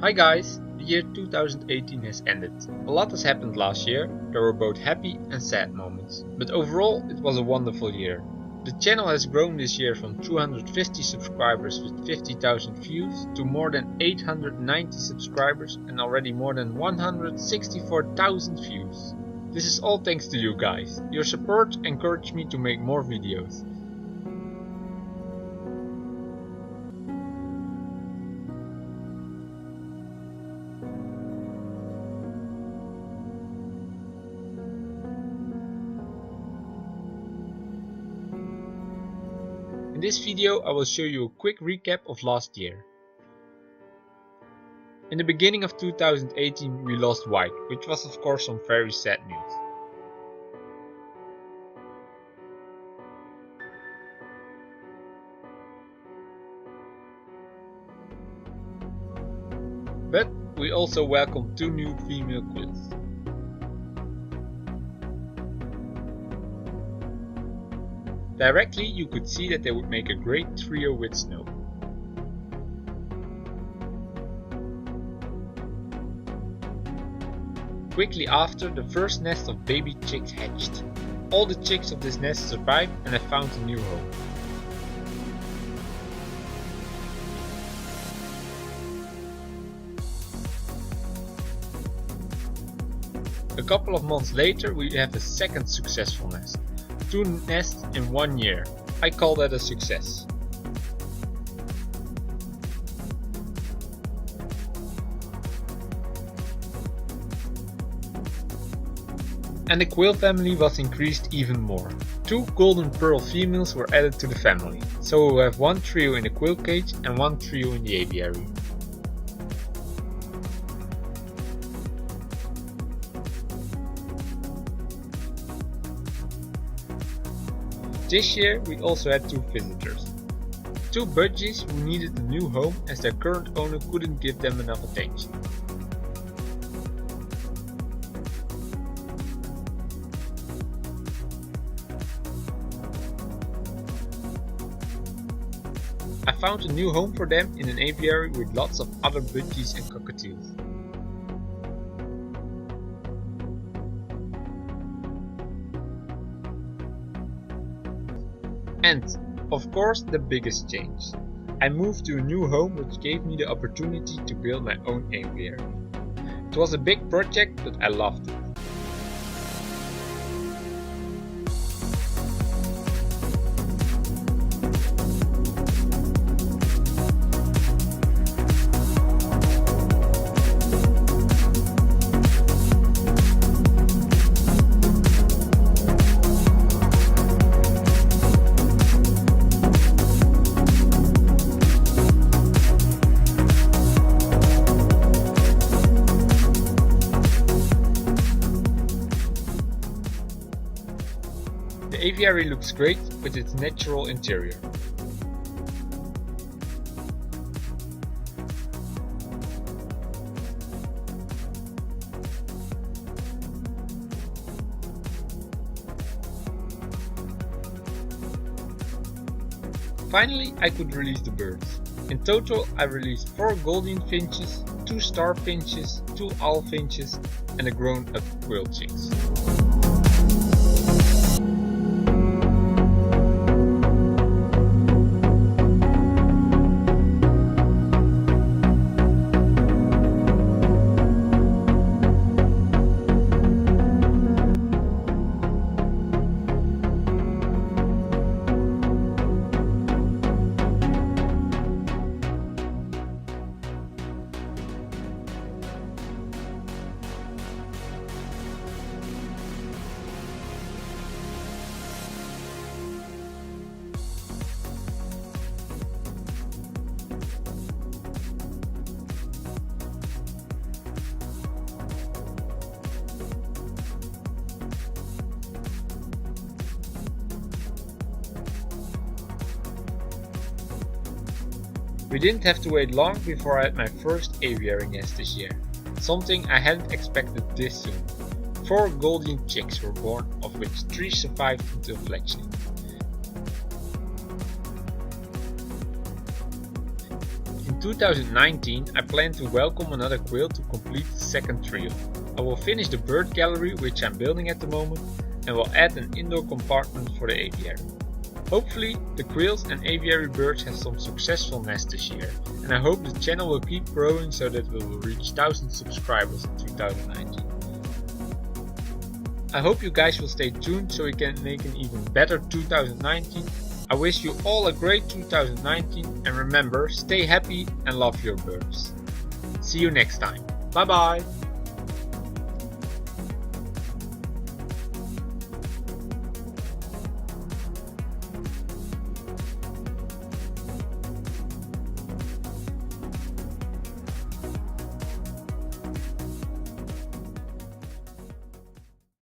Hi guys, the year 2018 has ended. A lot has happened last year, there were both happy and sad moments. But overall it was a wonderful year. The channel has grown this year from 250 subscribers with 50,000 views to more than 890 subscribers and already more than 164,000 views. This is all thanks to you guys. Your support encouraged me to make more videos. In this video I will show you a quick recap of last year. In the beginning of 2018 we lost White, which was of course some very sad news. But we also welcomed 2 new female quills. Directly you could see that they would make a great trio with Snow. Quickly after, the first nest of baby chicks hatched. All the chicks of this nest survived and have found a new home. A couple of months later we have a second successful nest. 2 nests in 1 year. I call that a success. And the quill family was increased even more. 2 golden pearl females were added to the family, so we have 1 trio in the quill cage and 1 trio in the aviary. This year we also had 2 visitors. 2 budgies who needed a new home as their current owner couldn't give them enough attention. I found a new home for them in an aviary with lots of other budgies and cockatiels. And, of course, the biggest change. I moved to a new home which gave me the opportunity to build my own aviary. It was a big project, but I loved it. The aviary looks great with its natural interior. Finally, I could release the birds. In total, I released 4 golden finches, 2 star finches, 2 owl finches, and a grown-up quill chicks. We didn't have to wait long before I had my first aviary nest this year, something I hadn't expected this soon. 4 golden chicks were born, of which 3 survived until fledgling. In In 2019 I plan to welcome another quail to complete the second trio. I will finish the bird gallery which I'm building at the moment and will add an indoor compartment for the aviary. Hopefully the quails and aviary birds have some successful nests this year, and I hope the channel will keep growing so that we will reach 1000 subscribers in 2019. I hope you guys will stay tuned so we can make an even better 2019. I wish you all a great 2019 and remember, stay happy and love your birds. See you next time. Bye bye!